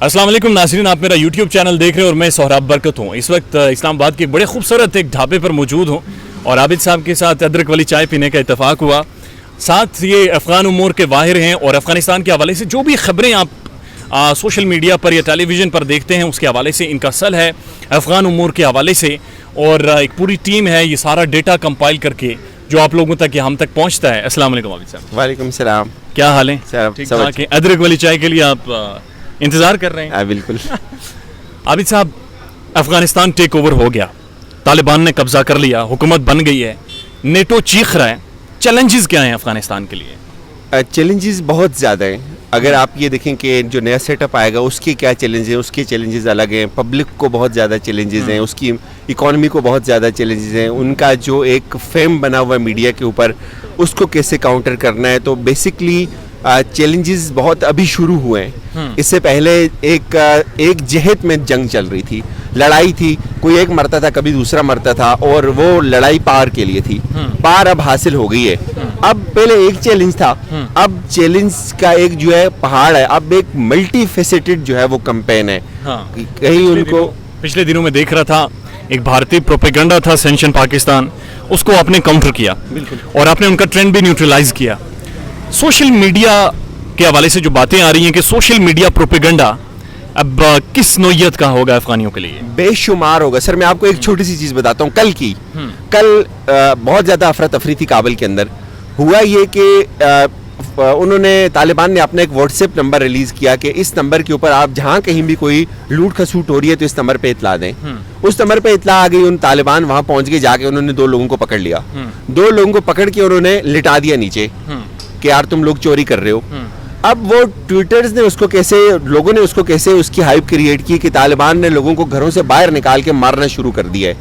अस्सलाम वालेकुम नाज़रीन, आप मेरा यूट्यूब चैनल देख रहे हैं और मैं सोहराब बरकत हूँ। इस वक्त इस्लामाबाद के बड़े खूबसूरत एक ढाबे पर मौजूद हूँ और आबिद साहब के साथ अदरक वाली चाय पीने का इत्तेफाक हुआ। साथ ये अफ़गान उमूर के वाहिर हैं और अफ़गानिस्तान के हवाले से जो भी ख़बरें आप सोशल मीडिया पर या टेलीविज़न पर देखते हैं उसके हवाले से इनका सल है अफ़गान उमूर के हवाले से, और एक पूरी टीम है ये सारा डेटा कंपाइल करके जो आप लोगों तक या हम तक पहुँचता है। अस्सलाम वालेकुम आबिद साहब। वालेकुम सलाम, क्या हाल है? ठीक ठाक है। अदरक वाली चाय के लिए आप इंतज़ार कर रहे हैं? बिल्कुल। आबिद साहब, अफगानिस्तान टेक ओवर हो गया, तालिबान ने कब्जा कर लिया, हुकूमत बन गई है, नेटो चीख रहा है, चैलेंजेस क्या हैं अफगानिस्तान के लिए? चैलेंजेस बहुत ज़्यादा हैं। अगर आप ये देखें कि जो नया सेटअप आएगा उसके क्या चैलेंजेस हैं, उसके चैलेंजेस अलग हैं। पब्लिक को बहुत ज़्यादा चैलेंजेस हैं, उसकी इकॉनमी को बहुत ज़्यादा चैलेंजेस हैं, उनका जो एक फेम बना हुआ है मीडिया के ऊपर उसको कैसे काउंटर करना है। तो बेसिकली चैलेंजेस बहुत अभी शुरू हुए हैं। इससे पहले एक जहत में जंग चल रही थी, लड़ाई थी, कोई एक मरता था, कभी दूसरा मरता था, और वो लड़ाई पार के लिए थी। पार अब हासिल हो गई है। अब पहले एक चैलेंज था, अब चैलेंज का एक जो है पहाड़ है, अब एक मल्टी फेसेटेड जो है वो कैंपेन है। कहीं उनको पिछले दिनों में देख रहा था, एक भारतीय प्रोपेगेंडा था सेंशन पाकिस्तान, उसको आपने काउंटर किया और आपने उनका ट्रेंड भी न्यूट्रलाइज किया। सोशल मीडिया के हवाले से जो बातें आ रही हैं कि सोशल मीडिया प्रोपेगेंडा अब किस नौयत का होगा अफगानियों के लिए? बेशुमार होगा सर। मैं आपको एक छोटी सी चीज़ बताता हूँ। कल बहुत ज़्यादा अफरा तफरी थी काबुल के अंदर। हुआ ये कि उन्होंने तालिबान ने अपना एक व्हाट्सएप नंबर रिलीज़ किया कि इस नंबर के ऊपर आप जहाँ कहीं भी कोई लूट खसूट हो रही है तो इस नंबर पे इतला दें। उस नंबर पे इतला आ गई, उन तालिबान वहाँ पहुँच गए, जाके उन्होंने 2 लोगों को पकड़ लिया। 2 लोगों को पकड़ के उन्होंने लिटा दिया नीचे कि यार तुम लोग चोरी कर रहे हो। अब वो ट्विटर्स ने उसको कैसे, लोगों ने उसको कैसे उसकी हाइप क्रिएट की कि तालिबान ने लोगों को घरों से बाहर निकाल के मारना शुरू कर दिया है।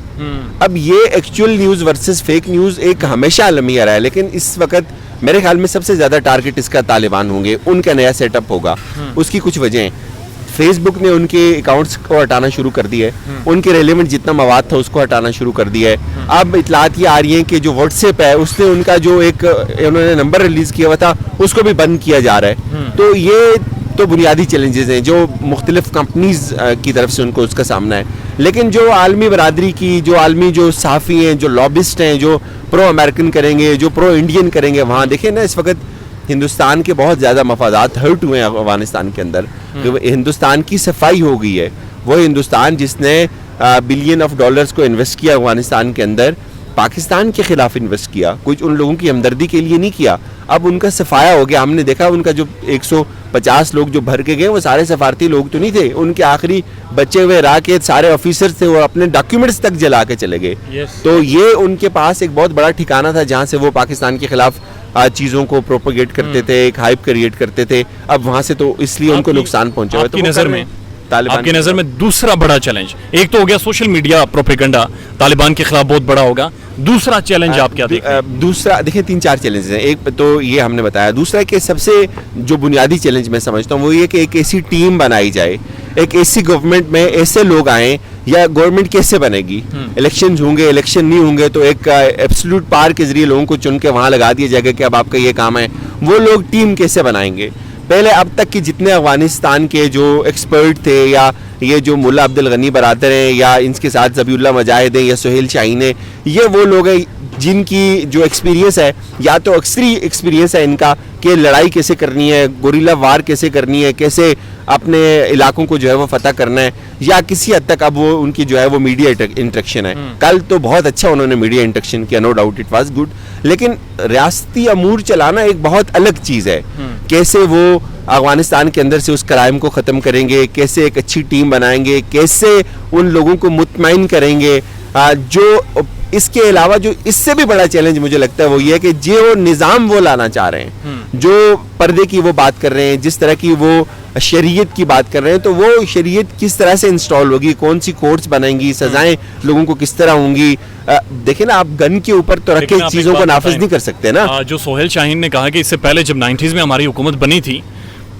अब ये actual news versus fake news एक हमेशा अलमिया रहा है, लेकिन इस वक्त मेरे ख्याल में सबसे ज़्यादा टारगेट इसका तालिबान होंगे। उनका नया सेटअप होगा, उसकी कुछ वजह। फेसबुक ने उनके अकाउंट्स को हटाना शुरू कर दिया है, उनके रेलेवेंट जितना मवाद था उसको हटाना शुरू कर दिया है। अब इतलात ये आ रही हैं कि जो व्हाट्सएप है उसने उनका जो एक उन्होंने नंबर रिलीज़ किया हुआ था उसको भी बंद किया जा रहा है। तो ये तो बुनियादी चैलेंजेस हैं जो मुख्तलिफ कंपनीज की तरफ से उनको उसका सामना है। लेकिन जो आलमी बरादरी की, जो आलमी जो सहाफ़ी हैं, जो लॉबिस्ट हैं, जो प्रो अमेरिकन करेंगे, जो प्रो इंडियन करेंगे, वहाँ देखें ना, इस वक्त हिंदुस्तान के बहुत ज़्यादा मफादात हर्ट हुए हैं अफगानिस्तान के अंदर। हिंदुस्तान की सफाई हो गई है। वो हिंदुस्तान जिसने बिलियन ऑफ डॉलर्स को इन्वेस्ट किया अफगानिस्तान के अंदर, पाकिस्तान के खिलाफ इन्वेस्ट किया, कुछ उन लोगों की हमदर्दी के लिए नहीं किया। अब उनका सफाया हो गया। हमने देखा उनका जो 150 लोग जो भर के गए वो सारे सफारती लोग तो नहीं थे, उनके आखिरी बचे हुए रहा के सारे ऑफिसर्स थे, वो अपने डॉक्यूमेंट्स तक जला के चले गए। तो ये उनके पास एक बहुत बड़ा ठिकाना था जहाँ से वो पाकिस्तान के खिलाफ चीज़ों को प्रोपोगेट करते थे, एक हाइप क्रिएट करते थे। अब वहाँ से तो इसलिए उनको नुकसान पहुंचा। आपकी नज़र में दूसरा बड़ा चैलेंज, एक तो हो गया सोशल मीडिया प्रोपेगेंडा तालिबान के खिलाफ बहुत बड़ा होगा, दूसरा चैलेंज आप क्या देखते हैं? दूसरा देखिए 3-4 चैलेंजेस हैं। एक तो ये हमने बताया, दूसरा कि सबसे जो बुनियादी चैलेंज मैं समझता हूँ वो ये कि एक ऐसी टीम बनाई जाए, एक ऐसी गवर्नमेंट में ऐसे लोग आए, या गवर्नमेंट कैसे बनेगी, इलेक्शन होंगे, इलेक्शन नहीं होंगे तो एक एब्सोल्यूट पावर के जरिए लोगों को चुन के वहाँ लगा दिया जाएगा कि अब आपका ये काम है। वो लोग टीम कैसे बनाएंगे? पहले अब तक के जितने अफगानिस्तान के जो एक्सपर्ट थे, या ये जो मुल्ला अब्दुल गनी बरादर हैं, या इनके साथ ज़बीउल्लाह मुजाहिद हैं, या सुहेल शाहीन है, ये वो लोग हैं जिनकी जो एक्सपीरियंस है, या तो अक्सरी एक्सपीरियंस है इनका कि लड़ाई कैसे करनी है, गुरिल्ला वार कैसे करनी है, कैसे अपने इलाकों को जो है वो फतह करना है, या किसी हद तक अब वो उनकी जो है वो मीडिया इंटरेक्शन है। कल तो बहुत अच्छा उन्होंने मीडिया इंटरेक्शन किया, no doubt it was good, लेकिन रियासती अमूर चलाना एक बहुत अलग चीज़ है। कैसे वो अफगानिस्तान के अंदर से उस क्राइम को ख़त्म करेंगे, कैसे एक अच्छी टीम बनाएंगे, कैसे उन लोगों को मुतमईन करेंगे। जो इसके अलावा जो इससे भी बड़ा चैलेंज मुझे लगता है वो ये है कि जो निज़ाम वो लाना चाह रहे हैं, जो पर्दे की वो बात कर रहे हैं, जिस तरह की वो शरीयत की बात कर रहे हैं, तो वो शरीयत किस तरह से इंस्टॉल होगी, कौन सी कोर्ट्स बनेंगी, सजाएं लोगों को किस तरह होंगी। देखिए ना, आप गन के ऊपर तो रखे चीज़ों को नाफिज नहीं कर सकते ना। जो सोहेल शाहीन ने कहा कि इससे पहले जब 90s में हमारी हुकूमत बनी थी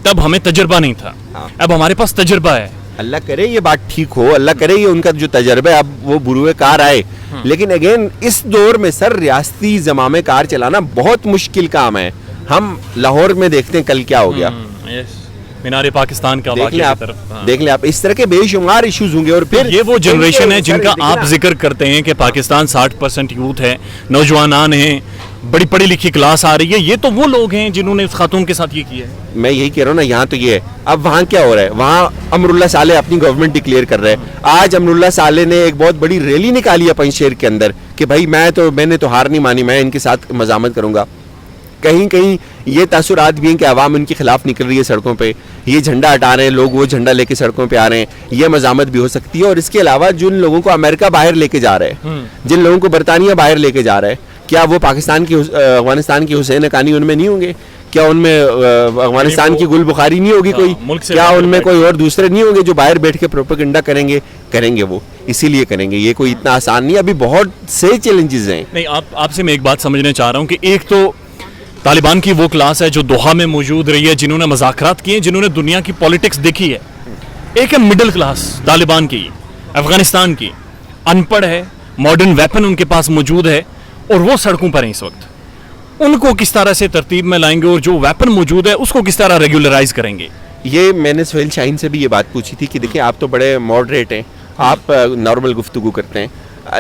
तब हमें तजर्बा नहीं था, अब हमारे पास तजर्बा है। अल्लाह करे ये बात ठीक हो, अल्लाह करे ये उनका जो तजर्बा है अब वो बुरुए कार आए। लेकिन अगेन इस दौर में सर रियासती ज़मामे कार चलाना बहुत मुश्किल काम है। हम लाहौर में देखते हैं कल क्या हो गया। मीनार पाकिस्तान का देख वाक़या लें की आप, तरफ, हाँ। देख लें आप, इस तरह के बेशुमार इश्यूज होंगे। और फिर ये वो जनरेशन है जिनका देखिए आप ना, जिक्र करते हैं कि पाकिस्तान 60% यूथ है, नौजवान हैं, बड़ी पढ़ी लिखी क्लास आ रही है, ये तो वो लोग हैं जिन्होंने उस खातून के साथ ये किया है। मैं यही कह रहा हूँ ना, यहाँ तो ये है। अब वहाँ क्या हो रहा है, वहाँ अमरुल्ला साले अपनी गवर्नमेंट डिक्लेयर कर रहे हैं। आज अमरुल्ला साले ने एक बहुत बड़ी रैली निकाली है पंजशेर के अंदर कि भाई मैंने तो हार नहीं मानी, मैं इनके साथ मजामत करूंगा। कहीं कहीं ये तासुरात भी हैं कि आवाम इनके खिलाफ निकल रही है सड़कों पे, ये झंडा हटा रहे हैं लोग, वो झंडा लेके सड़कों पे आ रहे हैं, ये मजामत भी हो सकती है। और इसके अलावा जिन लोगों को अमेरिका बाहर लेके जा रहे हैं, जिन लोगों को बरतानिया बाहर लेके जा रहा है, क्या वो पाकिस्तान की अफगानिस्तान की हुसैन हक्कानी उनमें नहीं होंगे? क्या उनमें अफगानिस्तान की गुल बुखारी नहीं होगी कोई? मुल्क से क्या बाहर उनमें बैठ कोई और दूसरे नहीं होंगे जो बाहर बैठ के प्रोपेगेंडा करेंगे वो इसीलिए करेंगे। ये कोई इतना आसान नहीं, अभी बहुत से चैलेंजेस हैं। नहीं, आपसे मैं एक बात समझना चाह रहा हूँ कि एक तो तालिबान की वो क्लास है जो दोहा में मौजूद रही है, जिन्होंने मज़ाकरात किए, जिन्होंने दुनिया की पॉलिटिक्स देखी है। एक है मिडिल क्लास तालिबान की, अफगानिस्तान की, अनपढ़ है, मॉडर्न वेपन उनके पास मौजूद है और वो सड़कों पर हैं इस वक्त। उनको किस तरह से तरतीब में लाएंगे और जो वेपन मौजूद है उसको किस तरह रेगुलराइज करेंगे? ये मैंने सोहेल शाहीन से भी ये बात पूछी थी कि देखिए आप तो बड़े मॉडरेट हैं, आप नॉर्मल गुफ्तगू करते हैं,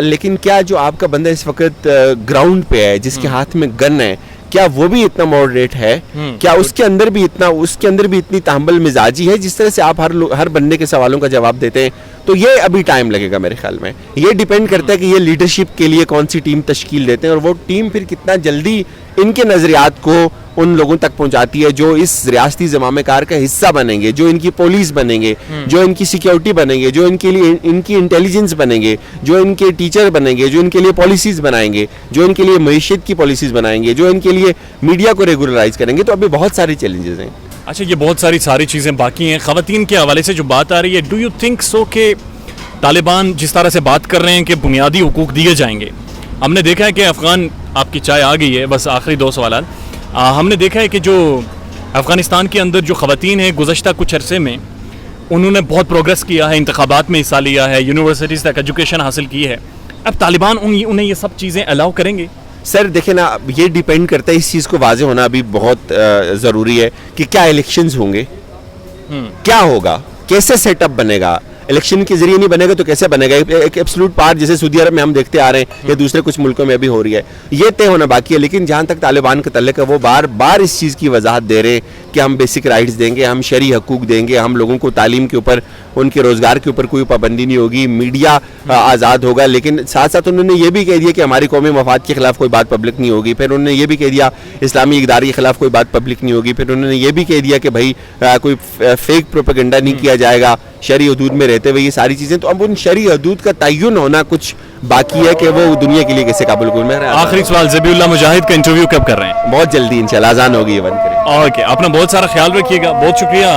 लेकिन क्या जो आपका बंदा इस वक्त ग्राउंड पे है, जिसके हाथ में गन है, क्या वो भी इतना मॉडरेट है? क्या उसके अंदर भी इतनी तांबल मिजाजी है जिस तरह से आप हर बंदे के सवालों का जवाब देते हैं? तो ये अभी टाइम लगेगा मेरे ख्याल में। ये डिपेंड करता है कि ये लीडरशिप के लिए कौन सी टीम तश्कील देते हैं और वो टीम फिर कितना जल्दी इनके नजरियात को उन लोगों तक पहुंचाती है जो इस रियासती ज़मामे कार का हिस्सा बनेंगे, जो इनकी पुलिस बनेंगे, जो इनकी सिक्योरिटी बनेंगे, जो इनके लिए इनकी इंटेलिजेंस बनेंगे, जो इनके टीचर बनेंगे, जो इनके लिए पॉलिसीज़ बनाएंगे, जो इनके लिए मईशत की पॉलिसीज़ बनाएंगे, जो इनके लिए मीडिया को रेगुलराइज करेंगे। तो अभी बहुत सारे चैलेंजेस हैं। अच्छा, ये बहुत सारी चीज़ें बाकी हैं। ख़वातीन के हवाले से जो बात आ रही है, डू यू थिंक सो कि तालिबान जिस तरह से बात कर रहे हैं कि बुनियादी हुकूक दिए जाएंगे, हमने देखा है कि अफ़गान, आपकी चाय आ गई है, बस आखिरी 2 सवाल। हमने देखा है कि जो अफ़गानिस्तान के अंदर जो ख़वातीन हैं गुज़श्ता कुछ अरसे में उन्होंने बहुत प्रोग्रेस किया है, इंतखाबात में हिस्सा लिया है, यूनिवर्सिटीज़ तक एजुकेशन हासिल की है। अब तालिबान उन्हें ये सब चीज़ें अलाउ करेंगे? सर देखें ना, ये डिपेंड करता है, इस चीज़ को वाज़ेह होना अभी बहुत ज़रूरी है कि क्या इलेक्शंस होंगे, क्या होगा, कैसे सेटअप बनेगा। इलेक्शन के जरिए नहीं बनेगा तो कैसे बनेगा? एक एब्सोल्यूट पार जैसे सऊदी अरब में हम देखते आ रहे हैं या दूसरे कुछ मुल्कों में अभी हो रही है, ये तय होना बाकी है। लेकिन जहाँ तक तालिबान का तल्लुक है, वो बार बार इस चीज़ की वजाहत दे रहे हैं कि हम बेसिक राइट्स देंगे, हम शरई हकूक देंगे, हम लोगों को तालीम के ऊपर, उनके रोज़गार के ऊपर कोई पाबंदी नहीं होगी, मीडिया आज़ाद होगा। लेकिन साथ साथ उन्होंने ये भी कह दिया कि हमारी कौमी मफाद के खिलाफ कोई बात पब्लिक नहीं होगी। फिर उन्होंने ये भी कह दिया इस्लामी इक़दार के खिलाफ कोई बात पब्लिक नहीं होगी। फिर उन्होंने ये भी कह दिया कि भाई कोई फेक प्रोपेगेंडा नहीं किया जाएगा शरई हदूद में रहते हुए, ये सारी चीज़ें। तो अब उन शरई हदूद का तय्युन होना कुछ बाकी है कि वो दुनिया के लिए कैसे काबिल गुल में। आखिरी सवाल, ज़बीउल्लाह मुजाहिद का इंटरव्यू कब कर रहे हैं? बहुत जल्दी इंशाल्लाह, अज़ान होगी ये बंद करें। ओके, अपना बहुत सारा ख्याल रखिएगा। बहुत शुक्रिया,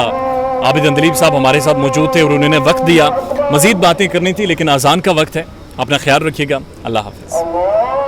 आबिद अंदलीब साहब हमारे साथ मौजूद थे और उन्होंने वक्त दिया। मज़ीद बातें करनी थी लेकिन अज़ान का वक्त है। अपना ख्याल रखिएगा। अल्लाह हाफ़िज़।